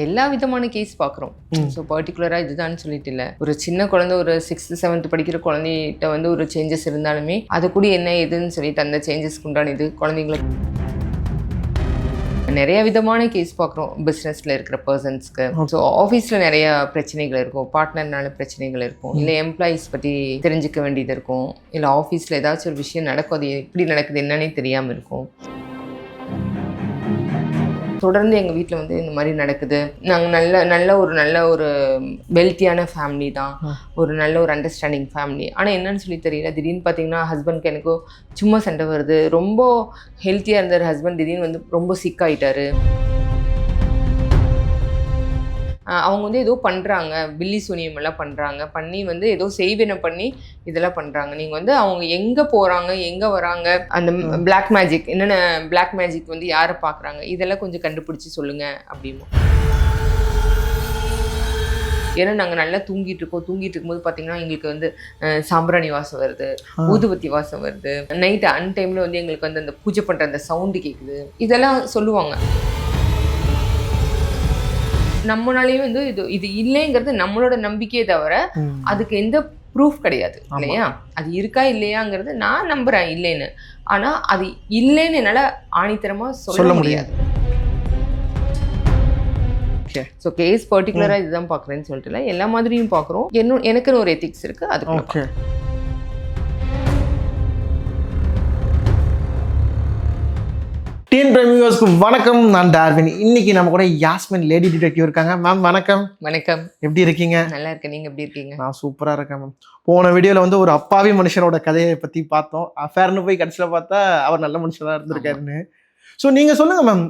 எல்லா விதமான கேஸ் பார்க்குறோம். ஸோ பர்டிகுலராக இதுதான் சொல்லிட்டு இல்லை. ஒரு சின்ன குழந்தை ஒரு 6th 7th படிக்கிற குழந்தைகிட்ட வந்து ஒரு சேஞ்சஸ் இருந்தாலுமே அது கூட என்ன ஏதுன்னு சொல்லிட்டு அந்த சேஞ்சஸ்க்கு உண்டான இது குழந்தைங்களுக்கு நிறைய விதமான கேஸ் பார்க்குறோம். பிஸ்னஸில் இருக்கிற பர்சன்ஸ்க்கு, ஸோ ஆஃபீஸில் நிறைய பிரச்சனைகள் இருக்கும், பார்ட்னர்னால பிரச்சனைகள் இருக்கும், இல்லை எம்ப்ளாயீஸ் பற்றி தெரிஞ்சுக்க வேண்டியது இருக்கும், இல்லை ஆஃபீஸில் ஏதாச்சும் ஒரு விஷயம் நடக்கும், அது எப்படி நடக்குது என்னன்னே தெரியாமல் இருக்கும். தொடர்ந்து எங்கள் வீட்டில் வந்து இந்த மாதிரி நடக்குது. நாங்கள் நல்ல ஒரு வெல்த்தியான ஃபேமிலி தான், ஒரு நல்ல ஒரு அண்டர்ஸ்டாண்டிங் ஃபேமிலி. ஆனால் என்னன்னு சொல்லி தெரியல, திடீர்னு பார்த்தீங்கன்னா ஹஸ்பண்ட்க்கு எனக்கும் சும்மா சண்டை வருது. ரொம்ப ஹெல்த்தியாக இருந்தார் ஹஸ்பண்ட், திடீர்னு வந்து ரொம்ப சிக் ஆகிட்டாரு. அவங்க வந்து ஏதோ பண்ணுறாங்க, பில்லி சூனியம் எல்லாம் பண்ணுறாங்க, பண்ணி வந்து ஏதோ செய்வினை பண்ணி இதெல்லாம் பண்ணுறாங்க. நீங்கள் வந்து அவங்க எங்கே போகிறாங்க எங்கே வராங்க, அந்த பிளாக் மேஜிக் என்னென்ன பிளாக் மேஜிக் வந்து யாரை பார்க்குறாங்க இதெல்லாம் கொஞ்சம் கண்டுபிடிச்சி சொல்லுங்கள் அப்படின்னு. ஏன்னா நாங்கள் நல்லா தூங்கிட்டு இருக்கும்போது பார்த்தீங்கன்னா எங்களுக்கு வந்து சாம்பிராணி வாசம் வருது, ஊதுபத்தி வாசம் வருது, நைட்டு அன்டைமில் வந்து எங்களுக்கு வந்து அந்த பூஜை பண்ணுற அந்த சவுண்டு கேட்குது, இதெல்லாம் சொல்லுவாங்க. நம்மளாலேயும் வந்து இது இல்லைங்கிறது நம்மளோட நம்பிக்கையே தவிர அதுக்கு எந்த ப்ரூஃப் கிடையாது இல்லையா. அது இருக்கா இல்லையாங்கிறது நான் நம்புறேன் இல்லைன்னு, ஆனா அது இல்லைன்னு என்னால ஆணித்தரமா சொல்ல முடியாது. ஸோ கேஸ் பர்டிகுலராக இதுதான் பார்க்குறேன்னு சொல்லிட்டு இல்லை, எல்லா மாதிரியும் பார்க்குறோம். எனக்குன்னு ஒரு எத்திக்ஸ் இருக்கு அதுக்கு. டிஎன் பிரைம் வியூவர்ஸ்க்கு வணக்கம், நான் டார்வின். இன்னைக்கு நம்ம கூட யாஸ்மின் லேடி டிடெக்டிவ் இருக்காங்க. மேம் வணக்கம். வணக்கம். எப்படி இருக்கீங்க? நல்லா இருக்கேன், நீங்க எப்படி இருக்கீங்க? நான் சூப்பரா இருக்கேன் மேம். போன வீடியோல வந்து ஒரு அப்பாவி மனுஷனோட கதையை பத்தி பார்த்தோம். அஃபேர்னு போய் கடைசியில் பார்த்தா அவர் நல்ல மனுஷனா இருந்திருக்காருன்னு. ஸோ நீங்க சொல்லுங்க மேம்,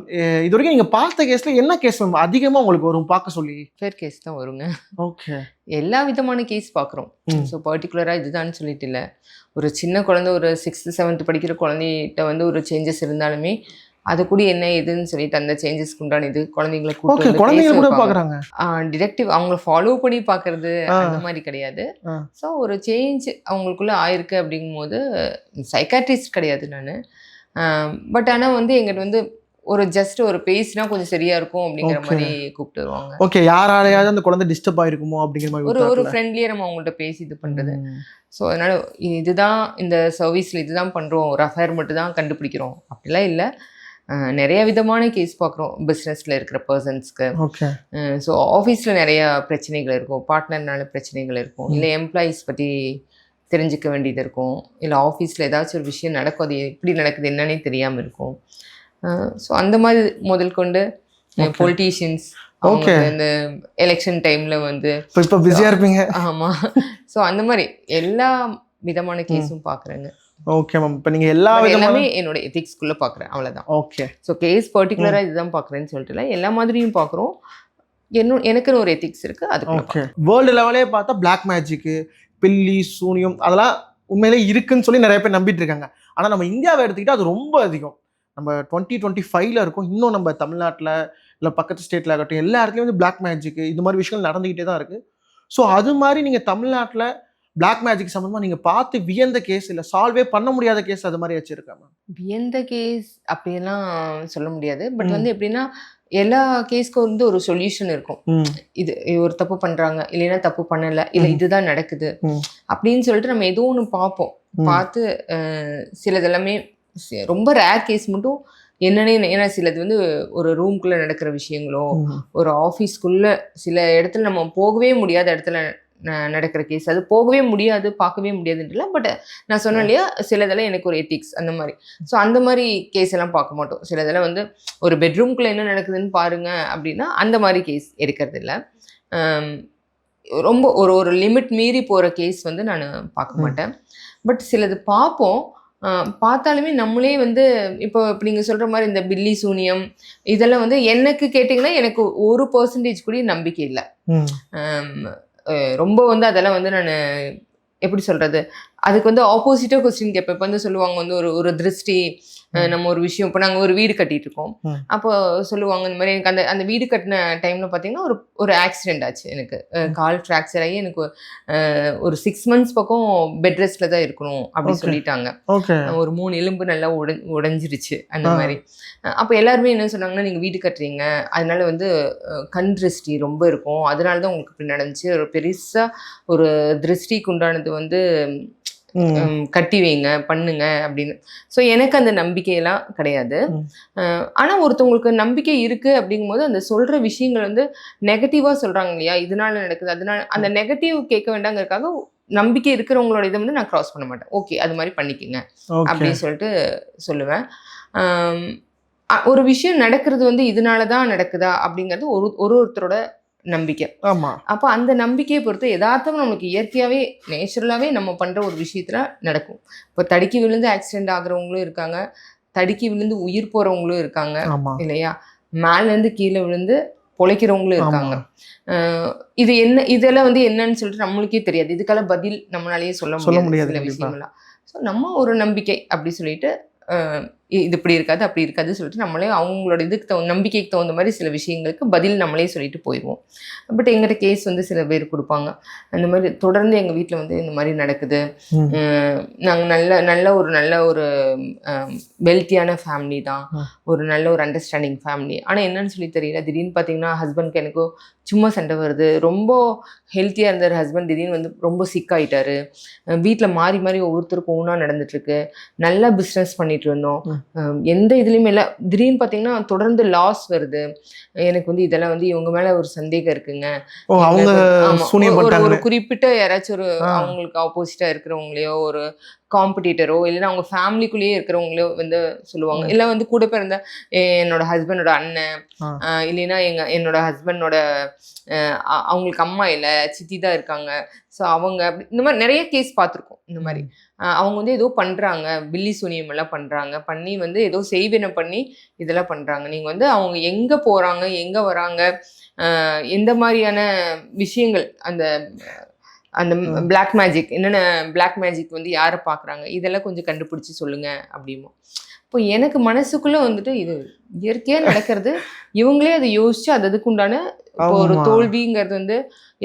இது வரைக்கும் நீங்க பார்த்த கேஸ்ல என்ன கேஸ் மேம் அதிகமா உங்களுக்கு வரும் பார்க்க சொல்லி? ஃபேர் கேஸ் தான் வருங்க. ஓகே. எல்லா விதமான கேஸ் பார்க்குறோம். ஸோ பர்டிகுலராக இதுதான் சொல்லிட்டு இல்லை. ஒரு சின்ன குழந்தை ஒரு 6th 7th படிக்கிற குழந்தைகிட்ட வந்து ஒரு சேஞ்சஸ் இருந்தாலுமே அது கூட என்ன ஏதுன்னு சொல்லிட்டு அந்த சேஞ்சஸ்க்கு உண்டான இது குழந்தைங்களை டிடெக்டிவ் அவங்கள ஃபாலோ பண்ணி பார்க்கறது அந்த மாதிரி கிடையாது. ஸோ ஒரு சேஞ்ச் அவங்களுக்குள்ள ஆயிருக்கு அப்படிங்கும்போது சைக்காட்ரிஸ்ட் கிடையாது நான். பட் ஆனால் வந்து எங்கிட்ட வந்து ஒரு ஜஸ்ட் ஒரு பேசினா கொஞ்சம் சரியா இருக்கும் அப்படிங்கிற மாதிரி கூப்பிட்டு வருவாங்க. ஓகே, யாராலையாவது அந்த குழந்தை டிஸ்டர்ப் ஆயிருக்குமோ அப்படிங்கிற மாதிரி ஒரு ஃப்ரெண்ட்லியா நம்ம அவங்கள்ட்ட பேசி இது பண்றது. ஸோ அதனால இதுதான் இந்த சர்வீஸ்ல இதுதான் பண்றோம், ஒரு அஃபேர் மட்டும் தான் கண்டுபிடிக்கிறோம் அப்படிலாம் இல்லை. நிறைய விதமான கேஸ் பார்க்குறோம் பிஸ்னஸில் இருக்கிற பர்சன்ஸ்க்கு. ஸோ ஆஃபீஸில் நிறைய பிரச்சனைகள் இருக்கும், பார்ட்னர்னால பிரச்சனைகள் இருக்கும், இல்லை எம்ப்ளாயீஸ் பற்றி தெரிஞ்சுக்க வேண்டியது இருக்கும், இல்லை ஆஃபீஸில் ஏதாச்சும் ஒரு விஷயம் நடக்கும், அது எப்படி நடக்குது என்னன்னே தெரியாமல் இருக்கும். ஸோ அந்த மாதிரி முதல் கொண்டு பொலிட்டீஷியன்ஸ் அவங்க இந்த எலெக்ஷன் டைமில் வந்து இப்போ பிஸியாக இருப்பீங்க. ஆமாம். ஸோ அந்த மாதிரி எல்லா விதமான கேஸும் பார்க்குறேங்க. Okay ma'am. இப்போ நீங்கள் எல்லாமே என்னோட எத்திக்ஸ்குள்ளே பார்க்குறேன், அவ்வளோதான். ஓகே. ஸோ கேஸ் பர்டிகுலராக இதுதான் பார்க்குறேன்னு சொல்லிட்டு இல்லை, எல்லா மாதிரியும் பார்க்குறோம். எனக்குன்னு ஒரு எத்திக்ஸ் இருக்குது அதுக்கு. ஓகே. வேர்ல்டு லெவலே பார்த்தா பிளாக் மேஜிக்கு, பில்லி சூனியம் அதெல்லாம் உண்மையிலே இருக்குன்னு சொல்லி நிறைய பேர் நம்பிட்டு இருக்காங்க. ஆனால் நம்ம இந்தியாவை எடுத்துக்கிட்டால் அது ரொம்ப அதிகம். நம்ம 2025 இருக்கும். இன்னும் நம்ம தமிழ்நாட்டில் இல்லை பக்கத்து ஸ்டேட்டில் ஆகட்டும் எல்லா இடத்துலையும் வந்து பிளாக் மேஜிக்கு இது மாதிரி விஷயங்கள் நடந்துக்கிட்டே தான் இருக்குது. ஸோ அது மாதிரி நீங்கள் தமிழ்நாட்டில் பிளாக் மேஜிக் சம்பந்தமா நீங்க பார்த்து வியந்த கேஸ் இல்ல சால்வே பண்ண முடியாத கேஸ் அது மாதிரி வச்சிருக்காங்க? வியந்த கேஸ் அப்படியெல்லாம் சொல்ல முடியாது. பட் வந்து எப்படின்னா எல்லா கேஸ்க்கும் வந்து ஒரு சொல்யூஷன் இருக்கும். இது ஒரு தப்பு பண்றாங்க, இல்லைன்னா தப்பு பண்ணல, இல்ல இதுதான் நடக்குது அப்படின்னு சொல்லிட்டு நம்ம ஏதோ ஒன்று பார்ப்போம். பார்த்து சிலது எல்லாமே ரொம்ப ரேர் கேஸ் மட்டும் என்னன்னே, ஏன்னா சிலது வந்து ஒரு ரூம்குள்ள நடக்கிற விஷயங்களோ, ஒரு ஆஃபீஸ்க்குள்ள சில இடத்துல நம்ம போகவே முடியாத இடத்துல நடக்கிற கேஸ், அது போகவே முடியாது பார்க்கவே முடியாதுன்றல. பட் நான் சொன்னேன் இல்லையா, சிலதெல்லாம் எனக்கு ஒரு எத்திக்ஸ் அந்த மாதிரி. ஸோ அந்த மாதிரி கேஸ் எல்லாம் பார்க்க மாட்டோம். சிலதெல்லாம் வந்து ஒரு பெட்ரூம்குள்ளே என்ன நடக்குதுன்னு பாருங்க அப்படின்னா அந்த மாதிரி கேஸ் எடுக்கிறது இல்லை. ரொம்ப ஒரு லிமிட் மீறி போகிற கேஸ் வந்து நான் பார்க்க மாட்டேன். பட் சிலது பார்ப்போம். பார்த்தாலுமே நம்மளே வந்து இப்போ நீங்கள் சொல்கிற மாதிரி இந்த பில்லி சூனியம் இதெல்லாம் வந்து எனக்கு கேட்டிங்கன்னா எனக்கு 1% கூட நம்பிக்கை இல்லை. ரொம்ப வந்து அதெல்லாம் வந்து நான் எப்படி சொல்கிறது, அதுக்கு வந்து ஆப்போசிட்டாக கொஸ்டின் கேட்பேன். இப்போ வந்து சொல்லுவாங்க வந்து ஒரு திருஷ்டி நம்ம ஒரு விஷயம் இப்போ நாங்கள் ஒரு வீடு கட்டிட்டு இருக்கோம். அப்போ சொல்லுவாங்க இந்த மாதிரி எனக்கு அந்த வீடு கட்டின டைம்ல பார்த்தீங்கன்னா ஒரு ஆக்சிடென்ட் ஆச்சு எனக்கு. கால் ஃப்ராக்சர் ஆகி எனக்கு ஒரு 6 months பக்கம் பெட் ரெஸ்ட்ல தான் இருக்கணும் அப்படின்னு சொல்லிட்டாங்க. ஒரு 3 எலும்பு நல்லா உடைஞ்சிருச்சு அந்த மாதிரி. அப்போ எல்லாருமே என்ன சொன்னாங்கன்னா, நீங்கள் வீடு கட்டுறீங்க, அதனால வந்து கண் திருஷ்டி ரொம்ப இருக்கும், அதனால தான் உங்களுக்கு இப்படி நடந்துச்சு, ஒரு பெருசா ஒரு திருஷ்டிக்கு உண்டானது வந்து கட்டி வைங்க பண்ணுங்க அப்படின்னு. ஸோ எனக்கு அந்த நம்பிக்கையெல்லாம் கிடையாது. ஆனால் ஒருத்தவங்களுக்கு நம்பிக்கை இருக்கு அப்படிங்கும்போது அந்த சொல்ற விஷயங்கள் வந்து நெகட்டிவா சொல்றாங்க இல்லையா, இதனால நடக்குது அதனால அந்த நெகட்டிவ் கேட்க வேண்டாங்கிறதுக்காக நம்பிக்கை இருக்கிறவங்களோட இதை வந்து நான் கிராஸ் பண்ண மாட்டேன். ஓகே அது மாதிரி பண்ணிக்கங்க அப்படின்னு சொல்லிட்டு சொல்லுவேன். ஒரு விஷயம் நடக்கிறது வந்து இதனால தான் நடக்குதா அப்படிங்கிறது ஒருத்தரோட நம்பிக்கை. அப்போ அந்த நம்பிக்கையை பொறுத்து யதார்த்தம் நம்மளுக்கு இயற்கையாகவே நேச்சுரலாகவே நம்ம பண்ணுற ஒரு விஷயத்துல நடக்கும். இப்போ தடுக்கி விழுந்து ஆக்சிடென்ட் ஆகுறவங்களும் இருக்காங்க, தடுக்கி விழுந்து உயிர் போகிறவங்களும் இருக்காங்க இல்லையா, மேலேருந்து கீழே விழுந்து பொழைக்கிறவங்களும் இருக்காங்க. இது என்ன இதெல்லாம் வந்து என்னன்னு சொல்லிட்டு நம்மளுக்கே தெரியாது. இதுக்கெல்லாம் பதில் நம்மளாலேயே சொல்ல முடியாது சில விஷயங்கள்லாம். ஸோ நம்ம ஒரு நம்பிக்கை அப்படி சொல்லிட்டு இது இப்படி இருக்காது அப்படி இருக்காது சொல்லிட்டு நம்மளே அவங்களோட இதுக்கு நம்பிக்கைக்கு தகுந்த மாதிரி சில விஷயங்களுக்கு பதில் நம்மளே சொல்லிட்டு போயிடுவோம். பட் எங்கிட்ட கேஸ் வந்து சில பேர் கொடுப்பாங்க, அந்த மாதிரி தொடர்ந்து எங்கள் வீட்டில் வந்து இந்த மாதிரி நடக்குது, நாங்கள் நல்ல ஒரு வெல்த்தியான ஃபேமிலி தான், ஒரு நல்ல ஒரு அண்டர்ஸ்டாண்டிங் ஃபேமிலி, ஆனால் என்னன்னு சொல்லி தெரியல, திடீர்னு பார்த்தீங்கன்னா ஹஸ்பண்ட்க்கு எனக்கும் சும்மா சண்டை வருது. ரொம்ப ஹெல்த்தியாக இருந்தார் ஹஸ்பண்ட், திடீர்னு வந்து ரொம்ப சிக் ஆகிட்டாரு. வீட்டில் மாறி மாறி ஒவ்வொருத்தருக்கும் ஒன்றா நடந்துட்டுருக்கு. நல்லா பிஸ்னஸ் பண்ணிட்டு இருந்தோம், எந்த இதுலேயுமே இல்லை. திடீர்னு பார்த்தீங்கன்னா தொடர்ந்து லாஸ் வருது. எனக்கு வந்து இதெல்லாம் வந்து இவங்க மேலே ஒரு சந்தேகம் இருக்குங்க. ஒரு குறிப்பிட்ட யாராச்சும் ஒரு அவங்களுக்கு ஆப்போசிட்டாக இருக்கிறவங்களையோ ஒரு காம்படிட்டரோ இல்லைன்னா அவங்க ஃபேமிலிக்குள்ளேயே இருக்கிறவங்களோ வந்து சொல்லுவாங்க. இல்லை வந்து கூட பிறந்த என்னோட ஹஸ்பண்டோட அண்ணன், இல்லைன்னா என்னோட ஹஸ்பண்டோட அவங்களுக்கு அம்மா இல்லை சித்தி தான் இருக்காங்க. ஸோ அவங்க அப்படி இந்த மாதிரி நிறைய கேஸ் பார்த்துருக்கோம். இந்த மாதிரி அவங்க வந்து ஏதோ பண்ணுறாங்க, பில்லி சூனியம் எல்லாம் பண்ணுறாங்க, பண்ணி வந்து ஏதோ செய்வினை பண்ணி இதெல்லாம் பண்ணுறாங்க. நீங்கள் வந்து அவங்க எங்கே போகிறாங்க எங்கே வராங்க எந்த மாதிரியான விஷயங்கள் அந்த அந்த பிளாக் மேஜிக் என்னென்ன பிளாக் மேஜிக் வந்து யாரை பார்க்குறாங்க இதெல்லாம் கொஞ்சம் கண்டுபிடிச்சி சொல்லுங்க அப்படிமோ. இப்போ எனக்கு மனசுக்குள்ளே வந்துட்டு இது இயற்கையாக நடக்கிறது, இவங்களே அதை யோசிச்சு அதுக்கு உண்டான இப்போ ஒரு தோல்விங்கிறது வந்து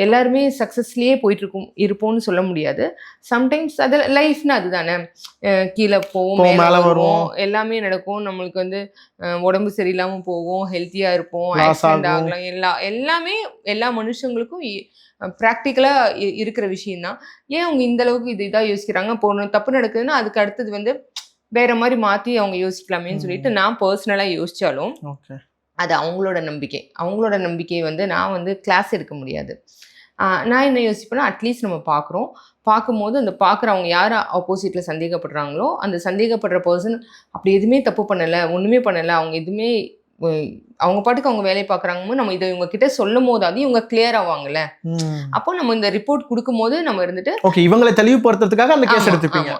எல்லாருமே சக்ஸஸ்லேயே இருப்போம்னு சொல்ல முடியாது. சம்டைம்ஸ் அது லைஃப்னா அதுதானே, கீழே போவோம் மேலே வருவோம் எல்லாமே நடக்கும். நம்மளுக்கு வந்து உடம்பு சரியில்லாமல் போகும், ஹெல்த்தியாக இருப்போம், ஆக்சிடென்ட் ஆகலாம், எல்லாமே எல்லா மனுஷங்களுக்கும் ப்ராக்டிக்கலாக இருக்கிற விஷயம்தான். ஏன் அவங்க இந்த அளவுக்கு இதாக யோசிக்கிறாங்க? இப்போ ஒன்று தப்பு நடக்குதுன்னா அதுக்கு அடுத்தது வந்து வேற மாதிரி மாற்றி அவங்க யோசிக்கலாமேன்னு சொல்லிட்டு நான் பர்சனலாக யோசித்தாலும் அது அவங்களோட நம்பிக்கை வந்து நான் வந்து கிளாஸ் எடுக்க முடியாது. நான் என்ன யோசிப்பேன்னா, அட்லீஸ்ட் நம்ம பார்க்கும்போது அந்த பார்க்குறவங்க யார் ஆப்போசிட்டில் சந்தேகப்படுறாங்களோ அந்த சந்தேகப்படுற பர்சன் அப்படி எதுவுமே தப்பு பண்ணலை, ஒன்றுமே பண்ணலை, அவங்க எதுவுமே அவங்க பாட்டுக்கு அவங்க வேலையை பார்க்குறாங்க, நம்ம இதை இவங்க கிட்ட சொல்லும் போது அது இவங்க கிளியர் ஆவாங்கல்ல. அப்போ நம்ம இந்த ரிப்போர்ட் கொடுக்கும் போது நம்ம இருந்துட்டு இவங்களை தெளிவுபடுத்துறதுக்காக அந்த கேஸ் எடுத்துப்பீங்க.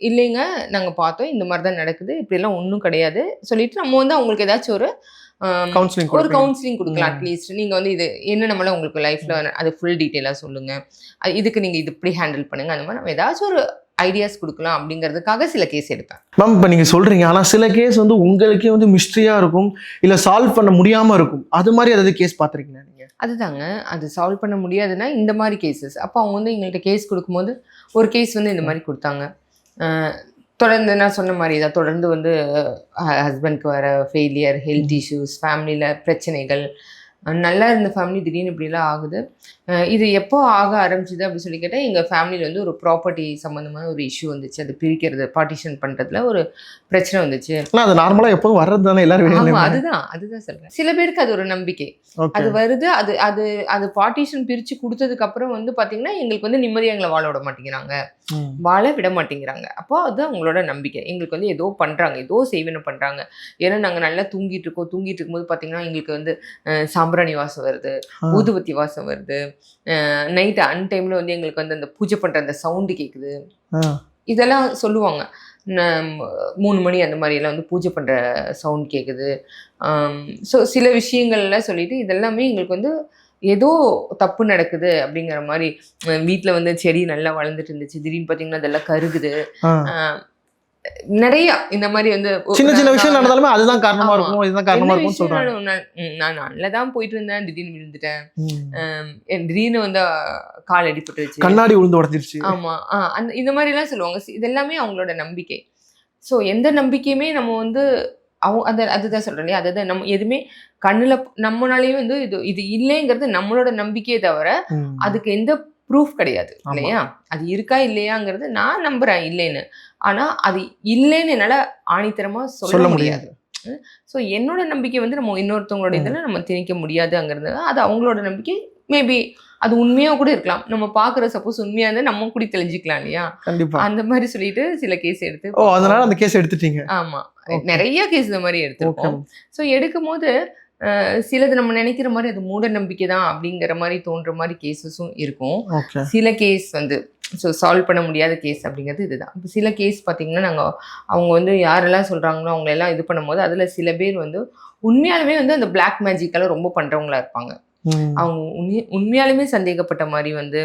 இல்லைங்க நாங்கள் பார்த்தோம் இந்த மாதிரி தான் நடக்குது, இப்படிலாம் ஒன்றும் கிடையாது சொல்லிட்டு நம்ம வந்து அவங்களுக்கு ஏதாச்சும் ஒரு கவுன்சிலிங் கொடுக்கலாம். அட்லீஸ்ட் நீங்கள் வந்து இது என்னென்னமெல்லாம் உங்களுக்கு லைஃப்பில் அது ஃபுல் டீட்டெயிலாக சொல்லுங்கள், இதுக்கு நீங்கள் இது இப்படி ஹேண்டில் பண்ணுங்கள், அந்த மாதிரி நம்ம ஏதாச்சும் ஒரு ஐடியாஸ் கொடுக்கலாம் அப்படிங்கிறதுக்காக சில கேஸ் எடுப்பேன். மேம் இப்போ நீங்கள் சொல்கிறீங்க, ஆனால் சில கேஸ் வந்து உங்களுக்கே வந்து மிஸ்ட்ரியாக இருக்கும், இல்லை சால்வ் பண்ண முடியாமல் இருக்கும், அது மாதிரி ஏதாவது கேஸ் பார்த்துருக்கீங்களா நீங்கள்? அதுதாங்க, அது சால்வ் பண்ண முடியாதுன்னா இந்த மாதிரி கேசஸ். அப்போ அவங்க வந்து எங்கள்கிட்ட கேஸ் கொடுக்கும்போது ஒரு கேஸ் வந்து இந்த மாதிரி கொடுத்தாங்க. தொடர்ந்து நான் சொன்ன மாதிரி தான், தொடர்ந்து வந்து ஹஸ்பண்ட்க்கு வர ஃபெயிலியர், ஹெல்த் இஷ்யூஸ், ஃபேமிலியில் பிரச்சனைகள், நல்லா இருந்த ஃபேமிலி திடீர்னு இப்படிலாம் ஆகுது. இது எப்போ ஆக ஆரம்பிச்சுது அப்படின்னு சொல்லி கேட்டால், எங்கள் ஃபேமிலியில் வந்து ஒரு ப்ராப்பர்ட்டி சம்மந்தமான ஒரு இஷ்யூ வந்துச்சு. அது பிரிக்கிறது, பார்ட்டிஷன் பண்ணுறதுல ஒரு பிரச்சனை வந்துச்சு. அது நார்மலாக எப்போதும் வர்றது தானே எல்லாரும். அதுதான் சொல்கிறேன். சில பேருக்கு அது ஒரு நம்பிக்கை, அது வருது. அது பார்ட்டிஷன் பிரித்து கொடுத்ததுக்கப்புறம் வந்து பார்த்தீங்கன்னா எங்களுக்கு வந்து நிம்மதியாக எங்களை வாழ விட மாட்டேங்கிறாங்க. அப்போ அது அவங்களோட நம்பிக்கை. எங்களுக்கு வந்து ஏதோ பண்ணுறாங்க, ஏதோ செய்வினை பண்ணுறாங்க. ஏன்னா நாங்கள் நல்லா தூங்கிட்டு இருக்கும்போது பார்த்தீங்கன்னா எங்களுக்கு வந்து சாம்பிராணி வாசம் வருது, ஊதுபத்தி வாசம் வருது, நைட்டு அன்டைமில் வந்து எங்களுக்கு வந்து அந்த பூஜை பண்ணுற அந்த சவுண்டு கேட்குது, இதெல்லாம் சொல்லுவாங்க. 3 மணி அந்த மாதிரியெல்லாம் வந்து பூஜை பண்ணுற சவுண்ட் கேட்குது. ஸோ சில விஷயங்கள்லாம் சொல்லிட்டு இதெல்லாமே எங்களுக்கு வந்து ஏதோ தப்பு நடக்குது அப்படிங்கிற மாதிரி. வீட்டில் வந்து செடி நல்லா வளர்ந்துட்டு இருந்துச்சு, திடீர்னு பார்த்தீங்கன்னா அதெல்லாம் கருகுது. நிறைய இந்த மாதிரி வந்து சின்ன சின்ன விஷயம் நடந்தாலுமே அதுதான் காரணமா இருக்கும், இதுதான் காரணமா இருக்கும்னு சொல்றாங்க. நான் நல்லதான் போயிட்டு இருந்தேன், திடீர்னு விழுந்துட்டேன், திடீர்னு வந்து கால் அடிபட்டுருச்சு, கண்ணாடி விழுந்து உடஞ்சிருச்சு. ஆமா அந்த இந்த மாதிரி எல்லாம் சொல்லுவாங்க. இதெல்லாமே அவங்களோட நம்பிக்கை. ஸோ எந்த நம்பிக்கையுமே நம்ம வந்து அதுதான் சொல்றேன் இல்லையா, அதுதான் நம்ம எதுவுமே கண்ணுல நம்மளாலேயும் வந்து இது இல்லைங்கிறது நம்மளோட நம்பிக்கையை தவிர அதுக்கு எந்த ப்ரூஃப் கிடையாது இல்லையா. அது இருக்கா இல்லையாங்கிறது நான் நம்புறேன் இல்லைன்னு. ஆனா அது இல்லைன்னு என்னால ஆணித்தரமா சொல்ல முடியாது. ஸோ என்னோட நம்பிக்கை வந்து நம்ம இன்னொருத்தவங்களோட இதில் நம்ம திணிக்க முடியாதுங்கிறது, அது அவங்களோட நம்பிக்கை. மேபி அது உண்மையா கூட இருக்கலாம். நம்ம பாக்குற சப்போஸ் உண்மையா இருந்தா நம்ம கூட தெளிஞ்சுக்கலாம் இல்லையா. கண்டிப்பா அந்த மாதிரி சொல்லிட்டு சில கேஸ் எடுத்து. அதனால அந்த கேஸ் எடுத்துட்டீங்க. ஆமா, நிறைய கேஸ் இந்த மாதிரி எடுத்துருக்கோம். ஸோ எடுக்கும் போது சிலது நம்ம நினைக்கிற மாதிரி அது மூட நம்பிக்கை தான் அப்படிங்கிற மாதிரி தோன்ற மாதிரி கேசஸும் இருக்கும். சில கேஸ் வந்து சால்வ் பண்ண முடியாத கேஸ் அப்படிங்கிறது இதுதான். இப்போ சில கேஸ் பார்த்தீங்கன்னா நாங்கள் அவங்க வந்து யாரெல்லாம் சொல்கிறாங்களோ அவங்களெல்லாம் இது பண்ணும்போது அதில் சில பேர் வந்து உண்மையாலுமே வந்து அந்த பிளாக் மேஜிக்கெல்லாம் ரொம்ப பண்ணுறவங்களா இருப்பாங்க. அவங்க உண்மையாலுமே சந்தேகப்பட்ட மாதிரி வந்து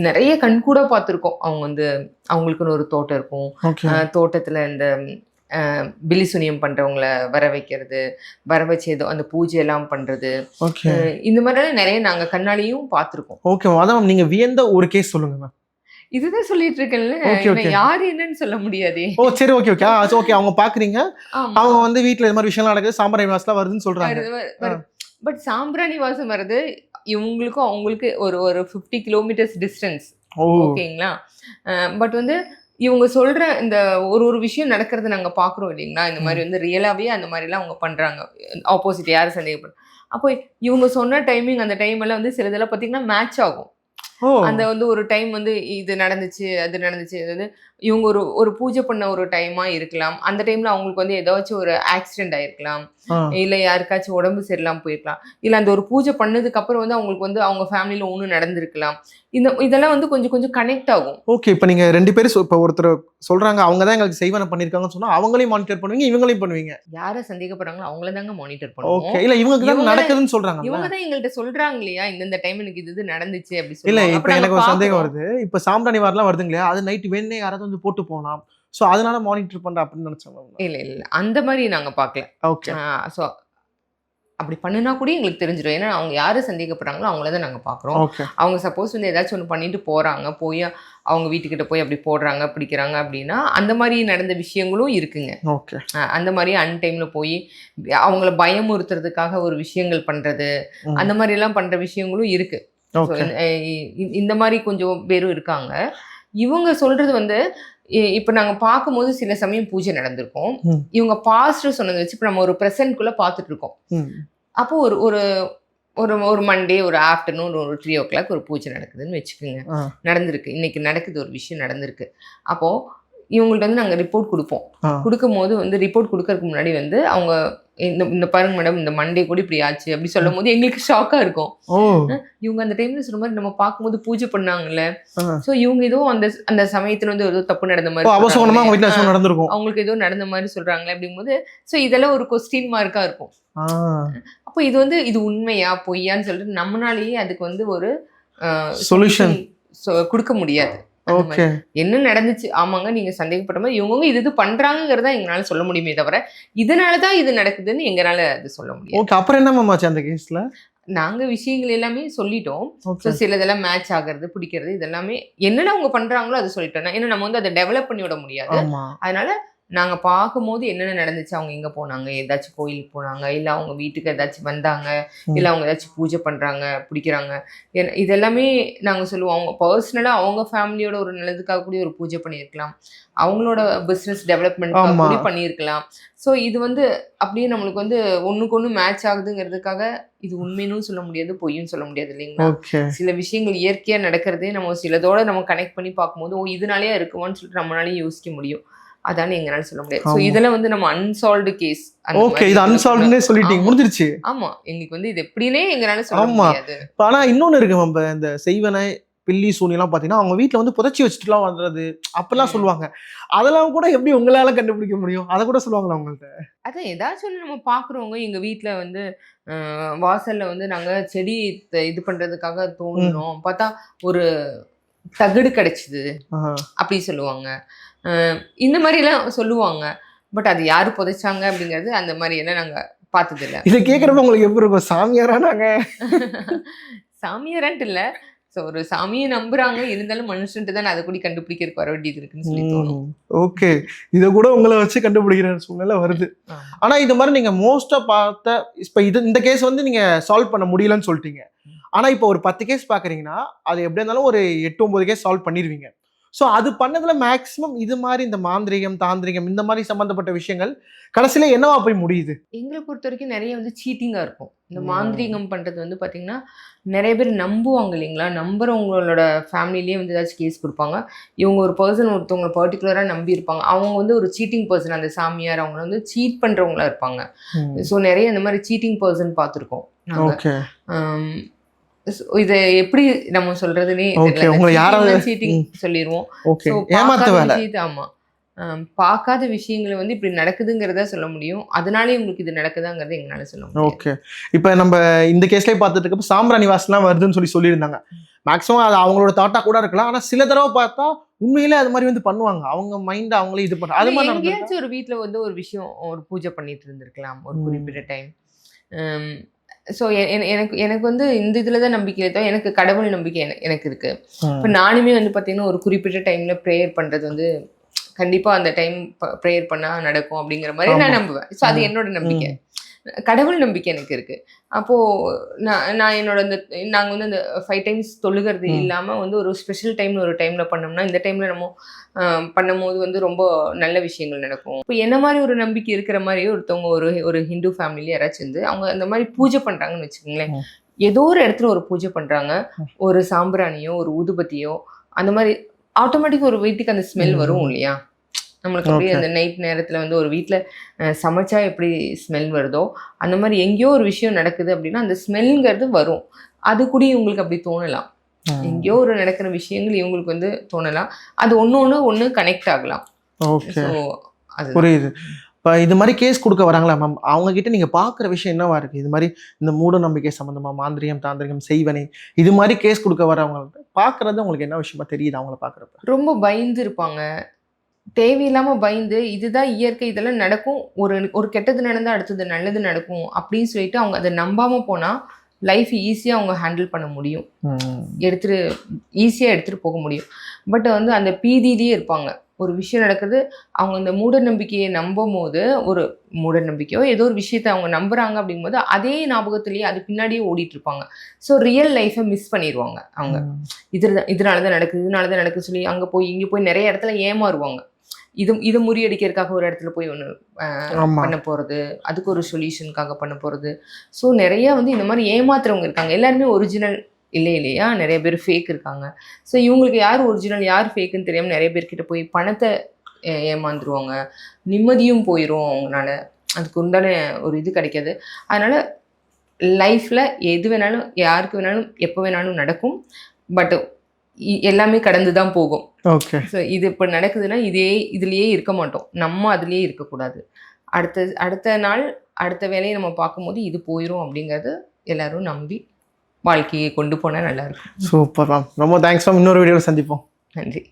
நிறைய கண்கூட பார்த்துருக்கோம். அவங்க வந்து அவங்களுக்குன்னு ஒரு தோட்டம் இருக்கும், தோட்டத்தில் இந்த பிலிசுனியம் பண்றவங்கள வர வைக்கிறது, வர வச்சு ஏதோ அந்த பூஜை எல்லாம் பண்றது, இந்த மாதிரிலாம் நிறைய நாங்க கண்ணாடியும் பார்த்துருக்கோம். ஓகே, அதான் நீங்க வியந்த ஒரு கேஸ் சொல்லுங்க மேம். இதுதான் சொல்லிட்டு இருக்கேன்ல, யாரு என்னன்னு சொல்ல முடியாது. ஓ சரி, ஓகே ஓகே ஓகே. அவங்க பாக்குறீங்க, அவங்க வந்து வீட்டுல இந்த மாதிரி விஷயம் நடக்குது, சாம்பிராணி வாசலாம் வருதுன்னு சொல்றாங்க. பட் சாம்பிராணி வாசம் வருது இவங்களுக்கும் அவங்களுக்கு ஒரு 50 கிலோமீட்டர்ஸ் டிஸ்டன்ஸ். ஓகேங்களா. பட் வந்து இவங்க சொல்ற இந்த ஒரு விஷயம் நடக்கிறது நாங்க பாக்குறோம் இல்லைங்களா. இந்த மாதிரி வந்து ரியலாவே அந்த மாதிரிலாம் அவங்க பண்றாங்க. ஆப்போசிட் யாரும் சந்தேகப்படுறாங்க. அப்போ இவங்க சொன்ன டைமிங் அந்த டைம் எல்லாம் வந்து சில இதெல்லாம் பார்த்தீங்கன்னா மேட்ச் ஆகும். அந்த வந்து ஒரு டைம் வந்து இது நடந்துச்சு, அது நடந்துச்சு, அதாவது இவங்க ஒரு பூஜை பண்ண ஒரு டைமா இருக்கலாம். அந்த டைம்ல அவங்களுக்கு வந்து ஏதாச்சும் ஒரு ஆக்சிடென்ட் ஆயிருக்கலாம், இல்ல யாருக்காச்சும் உடம்பு சரியில்லாம போயிருக்கலாம், இல்ல அந்த ஒரு பூஜை பண்ணதுக்கு அப்புறம் வந்து அவங்களுக்கு வந்து அவங்க ஃபேமிலியில ஒண்ணு நடந்திருக்கலாம். இதெல்லாம் வந்து கொஞ்சம் கொஞ்சம் கனெக்ட் ஆகும். ஓகே, இப்போ நீங்க 2 பேரும் இப்போ ஒருத்தர் சொல்றாங்க அவங்க தான் எங்களுக்கு செய்வன பண்ணிருக்காங்கன்னு சொன்னா அவங்களையும் மானிட்டர் பண்ணுவீங்க, இவங்களையும் பண்ணுவீங்க. யாரை சந்தேகப்படுறாங்களோ அவங்கள தாங்க மானிட்டர் பண்ணுவோம். ஓகே, இல்ல இவங்களுக்கு தான் நடக்குதுன்னு சொல்றாங்க. இவங்க தான் எங்கள்கிட்ட சொல்றாங்க இல்லையா, இந்த டைம் எனக்கு இது நடந்துச்சு அப்படி சொல்லி. இல்ல இப்போ எனக்கு ஒரு சந்தேகம் வருது. இப்போ சாம்பிராணி வாரலாம் வருதுங்க இல்லையா, அது நைட் வேணே யாராவது வந்து போட்டு போகலாம், ஸோ அதனால மானிட்டர் பண்ற அப்படின்னு நினைச்சாங்க. இல்ல அந்த மாதிரி நாங்க பார்க்கல. ஓகே, ஸோ அப்படி பண்ணுனா கூட எங்களுக்கு தெரிஞ்சிடும். ஏன்னா அவங்க யாரு சந்தேகப்படுறாங்களோ அவங்கள தான் நாங்கள் பார்க்குறோம். அவங்க சப்போஸ் வந்து ஏதாச்சும் ஒன்று பண்ணிட்டு போறாங்க, போய் அவங்க வீட்டுக்கிட்ட போய் அப்படி போடுறாங்க பிடிக்கிறாங்க அப்படின்னா அந்த மாதிரி நடந்த விஷயங்களும் இருக்குங்க. ஓகே, அந்த மாதிரி அன்டைம்ல போய் அவங்கள பயமுறுத்துறதுக்காக ஒரு விஷயங்கள் பண்றது, அந்த மாதிரி எல்லாம் பண்ற விஷயங்களும் இருக்கு. இந்த மாதிரி கொஞ்சம் பேரும் இருக்காங்க. இவங்க சொல்றது வந்து இப்ப நாங்க பார்க்கும்போது சில சமயம் பூஜை நடந்திருக்கும். இவங்க பாஸ்டர் சொன்னதை வச்சு இப்ப நம்ம ஒரு பிரசன்ட்குள்ள பார்த்துட்டு இருக்கோம். அப்போ ஒரு ஒரு மண்டே ஒரு ஆஃப்டர்நூன் ஒரு 3 o'clock ஒரு பூஜை நடக்குதுன்னு வச்சுக்கோங்க. நடந்திருக்கு, இன்னைக்கு நடக்குது, ஒரு விஷயம் நடந்திருக்கு. அப்போ இவங்கள்ட்ட வந்து நாங்கள் ரிப்போர்ட் கொடுப்போம். கொடுக்கும் போது வந்து ரிப்போர்ட் கொடுக்கறதுக்கு முன்னாடி வந்து அவங்க இந்த பாருங்க மேடம், இந்த மண்டே கூட இப்படி ஆச்சு அப்படி சொல்லும் போது எங்களுக்கு ஷாக்கா இருக்கும். இவங்க அந்த டைம்ல சொன்ன மாதிரி நம்ம பார்க்கும்போது பூஜை பண்ணாங்கல்ல, ஸோ இவங்க ஏதோ அந்த சமயத்துல வந்து ஏதோ தப்பு நடந்த மாதிரி அவங்களுக்கு ஏதோ நடந்த மாதிரி சொல்றாங்களே அப்படிங்கும்போது ஸோ இதெல்லாம் ஒரு கொஸ்டின் மார்க்கா இருக்கும். அப்போ இது வந்து இது உண்மையா பொய்யான்னு சொல்லிட்டு நம்மளாலேயே அதுக்கு வந்து ஒரு சொல்யூஷன் கொடுக்க முடியாது. என்ன நடந்துச்சு, ஆமாங்க நீங்க சந்தேகப்பட்ட மாதிரி இவங்க இது பண்றாங்கிறதா எங்களால சொல்ல முடியுமே தவிர இதனாலதான் இது நடக்குதுன்னு எங்களால அது சொல்ல முடியாது. அப்புறம் என்ன மாமாச்சு அந்த கேஸ்ல? நாங்க விஷயங்கள் எல்லாமே சொல்லிட்டோம். சிலதெல்லாம் மேட்ச் ஆகுறது, பிடிக்கிறது, இதெல்லாமே என்னென்ன அவங்க பண்றாங்களோ அதை சொல்லிட்டோம். ஏன்னா நம்ம வந்து அதை டெவலப் பண்ணி விட முடியாது. அதனால நாங்க பார்க்கும்போது என்னென்ன நடந்துச்சு, அவங்க எங்க போனாங்க, ஏதாச்சும் கோயிலுக்கு போனாங்க, இல்ல அவங்க வீட்டுக்கு ஏதாச்சும் வந்தாங்க, இல்ல அவங்க ஏதாச்சும் பூஜை பண்றாங்க பிடிக்கிறாங்க, இதெல்லாமே நாங்க சொல்லுவோம். அவங்க பர்சனலா அவங்க ஃபேமிலியோட ஒரு நல்லதுக்காக கூட ஒரு பூஜை பண்ணியிருக்கலாம், அவங்களோட பிசினஸ் டெவலப்மெண்ட்காக கூட பண்ணியிருக்கலாம். ஸோ இது வந்து அப்படியே நம்மளுக்கு வந்து ஒண்ணுக்கு ஒண்ணு மேட்ச் ஆகுதுங்கிறதுக்காக இது உண்மைன்னு சொல்ல முடியாது, பொய்யும் சொல்ல முடியாது இல்லைங்களா. சில விஷயங்கள் இயற்கையா நடக்கிறதே நம்ம சிலதோட நம்ம கனெக்ட் பண்ணி பார்க்கும்போது ஓ இதனாலேயே இருக்குமான்னு சொல்லிட்டு நம்மளாலேயும் யோசிக்க முடியும். அதானே எங்கனால சொல்ல முடியாது. ஸோ இதெல்லாம் வந்து நம்ம அன்சால்வ்டு கேஸ். ஓகே, இது அன்சால்வ்டுனே சொல்லிட்டீங்க, முடிஞ்சிருச்சு. ஆமா, எங்களுக்கு வந்து இது எப்படினே எங்கனால சொல்ல முடியாது. ஆனா இன்னொன்னு இருக்கு நம்ம இந்த செய்வனை பில்லி சூனியெல்லாம் பாத்தீங்கன்னா அவங்க வீட்டுல வந்து புதைச்சி வச்சுட்டுலாம் வர்றது அப்பெல்லாம் சொல்லுவாங்க. அதெல்லாம் கூட எப்படி உங்களால கண்டுபிடிக்க முடியும்? அதை கூட சொல்லுவாங்களா உங்கள்ட்ட? அதான் ஏதாச்சும் ஒன்று நம்ம பாக்குறவங்க எங்க வீட்டுல வந்து வாசல்ல வந்து நாங்க செடி இது பண்றதுக்காக தோணுனோம் பார்த்தா ஒரு தகடு கிடைச்சிது ஆஹா. அப்படி சொல்லுவாங்க. இந்த மாதிரிலாம் சொல்லுவாங்க. பட் அது யாரு புதைச்சாங்க அப்படிங்கிறது அந்த மாதிரி எல்லாம் நாங்க பார்த்ததில்ல. இதை கேட்குறப்ப உங்களுக்கு எப்படி இருக்கும்? சாமியாரா நாங்க? சாமியாரான்ட்டு இல்ல. ஸோ ஒரு சாமியை நம்புறாங்க, இருந்தாலும் மனுஷன்ட்டு தான் அதை கூட கண்டுபிடிக்கிறதுக்கு வர வேண்டியது இருக்குன்னு சொல்லி தோணும். ஓகே, இதை கூட உங்களை வச்சு கண்டுபிடிக்கிற சூழ்நிலை வருது. ஆனா இது மாதிரி நீங்க மோஸ்டா பார்த்த இப்ப இந்த கேஸ் வந்து நீங்க சால்வ் பண்ண முடியலன்னு சொல்லிட்டீங்க. ஆனா இப்போ ஒரு 10 கேஸ் பாக்குறீங்கன்னா அது எப்படி இருந்தாலும் ஒரு 8-9 கேஸ் சால்வ் பண்ணிடுவீங்க. ஸோ அது பண்ணதுல மேக்சிமம் இது மாதிரி இந்த மாந்திரிகம் தாந்திரிகம் இந்த மாதிரி சம்பந்தப்பட்ட விஷயங்கள் கடைசியில என்னவா போய் முடியுது? எங்களை பொறுத்த வரைக்கும் நிறைய வந்து சீட்டிங்கா இருக்கும். இந்த மாந்திரிகம் பண்றது வந்து பாத்தீங்கன்னா நிறைய பேர் நம்புவாங்க இல்லைங்களா? நம்புறவங்களோட ஃபேமிலிலேயே வந்து ஏதாச்சும் கேஸ் கொடுப்பாங்க. இவங்க ஒரு பர்சன் ஒருத்தவங்க பர்டிகுலரா நம்பி இருப்பாங்க. அவங்க வந்து ஒரு சீட்டிங் பர்சன், அந்த சாமியார் அவங்க வந்து சீட் பண்றவங்களா இருப்பாங்க. ஸோ நிறைய இந்த மாதிரி சீட்டிங் பர்சன் பார்த்துருக்கோம். இதை எப்படி நம்ம சொல்றதுன்னே சீட்டிங் சொல்லிடுவோம். ஆமா, பார்க்காத விஷயங்களை வந்து இப்படி நடக்குதுங்கிறத சொல்ல முடியும். அதனாலே உங்களுக்கு இது நடக்குதாங்கிறத எங்களால சொல்ல முடியும். ஓகே, இப்போ நம்ம இந்த கேஸ்லயே பார்த்துட்டு இருக்கப்ப சாம்பிராணி வாசலாம் வருதுன்னு சொல்லியிருந்தாங்க. மேக்ஸிமம் அது அவங்களோட தாட்டா கூட இருக்கலாம். ஆனா சில தடவை பார்த்தா உண்மையிலே அது மாதிரி வந்து பண்ணுவாங்க. அவங்க மைண்ட் அவங்களே இது பண்றாங்க. அது மாதிரி எங்கேயாச்சும் ஒரு வீட்டில் வந்து ஒரு விஷயம் ஒரு பூஜை பண்ணிட்டு இருந்திருக்கலாம் ஒரு குறிப்பிட்ட டைம். ஸோ எனக்கு வந்து இந்த இதில் தான் நம்பிக்கை தான். எனக்கு கடவுள் நம்பிக்கை எனக்கு இருக்கு. இப்போ நானுமே வந்து பார்த்தீங்கன்னா ஒரு குறிப்பிட்ட டைமில் ப்ரேயர் பண்ணுறது வந்து கண்டிப்பாக அந்த டைம் ப்ரேயர் பண்ணால் நடக்கும் அப்படிங்கிற மாதிரி நான் நம்புவேன். ஸோ அது என்னோட நம்பிக்கை. கடவுள் நம்பிக்கை எனக்கு இருக்குது. அப்போது நான் என்னோட நாங்கள் வந்து அந்த 5 டைம்ஸ் தொழுகிறது இல்லாமல் வந்து ஒரு ஸ்பெஷல் டைம்னு ஒரு டைமில் பண்ணோம்னா இந்த டைமில் நம்ம பண்ணும்போது வந்து ரொம்ப நல்ல விஷயங்கள் நடக்கும். இப்போ என்ன மாதிரி ஒரு நம்பிக்கை இருக்கிற மாதிரி ஒருத்தவங்க ஒரு ஹிந்து ஃபேமிலியில் யாராச்சும் வந்து அவங்க அந்த மாதிரி பூஜை பண்ணுறாங்கன்னு வச்சுக்கோங்களேன். ஏதோ ஒரு இடத்துல ஒரு பூஜை பண்ணுறாங்க, ஒரு சாம்பிராணியோ ஒரு ஊதுபத்தியோ அந்த மாதிரி ஆட்டோமேட்டிக்காக ஒரு வீட்டுக்கு அந்த ஸ்மெல் வரும் இல்லையா? நம்மளுக்கு அப்படியே அந்த நைட் நேரத்தில் வந்து ஒரு வீட்டில் சமைச்சா எப்படி ஸ்மெல் வருதோ அந்த மாதிரி எங்கேயோ ஒரு விஷயம் நடக்குது அப்படின்னா அந்த ஸ்மெல்ங்கிறது வரும். அது கூட இவங்களுக்கு அப்படி தோணலாம். எங்கேயோ ஒரு நடக்கிற விஷயங்கள் இவங்களுக்கு வந்து தோணலாம். அது ஒன்று கனெக்ட் ஆகலாம். புரியுது. இப்போ இது மாதிரி கேஸ் கொடுக்க வராங்களா மேம், அவங்க கிட்ட நீங்க பாக்குற விஷயம் என்னவா இருக்கு? இது மாதிரி இந்த மூட நம்பிக்கை சம்பந்தமா மாந்திரியம் தாந்திரிகம் செய்வனை இது மாதிரி கேஸ் கொடுக்க வரவங்க பாக்குறது உங்களுக்கு என்ன விஷயமா தெரியுது? அவங்கள பாக்குறப்ப ரொம்ப பயந்து இருப்பாங்க. தேவையில்லாமல் பயந்து இதுதான் இயற்கை, இதெல்லாம் நடக்கும், ஒரு கெட்டது நடந்தால் அடுத்தது நல்லது நடக்கும் அப்படின்னு சொல்லிட்டு அவங்க அதை நம்பாமல் போனால் லைஃப் ஈஸியாக அவங்க ஹேண்டில் பண்ண முடியும். ஈஸியாக எடுத்துகிட்டு போக முடியும். பட் வந்து அந்த பீதியிலேயே இருப்பாங்க. ஒரு விஷயம் நடக்குது, அவங்க இந்த மூட நம்பிக்கையை நம்பும் போது ஒரு மூட நம்பிக்கையோ ஏதோ ஒரு விஷயத்தை அவங்க நம்புறாங்க அப்படிங்கும்போது அதே ஞாபகத்திலேயே அது பின்னாடியே ஓடிட்டு இருப்பாங்க. ஸோ ரியல் லைஃப்பை மிஸ் பண்ணிடுவாங்க. அவங்க இதனால தான் நடக்குது சொல்லி அங்கே போய் இங்கே போய் நிறைய இடத்துல ஏமாறுவாங்க. இதை முறியடிக்கிறதுக்காக ஒரு இடத்துல போய் ஒன்று பண்ண போகிறது, அதுக்கு ஒரு சொல்யூஷனுக்காக பண்ண போகிறது. ஸோ நிறைய வந்து இந்த மாதிரி ஏமாத்துறவங்க இருக்காங்க. எல்லாருமே ஒரிஜினல் இல்லையா? நிறைய பேர் ஃபேக் இருக்காங்க. ஸோ இவங்களுக்கு யார் ஒரிஜினல் யார் ஃபேக்குன்னு தெரியாமல் நிறைய பேர்கிட்ட போய் பணத்தை ஏமாந்துருவாங்க. நிம்மதியும் போயிடும் அவங்களால. அதுக்கு உண்டான ஒரு இது கிடைக்காது. அதனால் லைஃப்பில் எது வேணாலும் யாருக்கு வேணாலும் எப்போ வேணாலும் நடக்கும். பட் எல்லாமே கடந்து தான் போகும். ஓகே. ஸோ இது இப்போ நடக்குதுன்னா இதுலேயே இருக்க மாட்டோம். நம்ம அதுலேயே இருக்கக்கூடாது. அடுத்த நாள் அடுத்த வேலையை நம்ம பார்க்கும்போது இது போயிடும் அப்படிங்கிறது எல்லாரும் நம்பி வாழ்க்கையை கொண்டு போனால் நல்லாயிருக்கும். சூப்பர் மேம், ரொம்ப தேங்க்ஸ் மேம். இன்னொரு வீடியோவில் சந்திப்போம். நன்றி.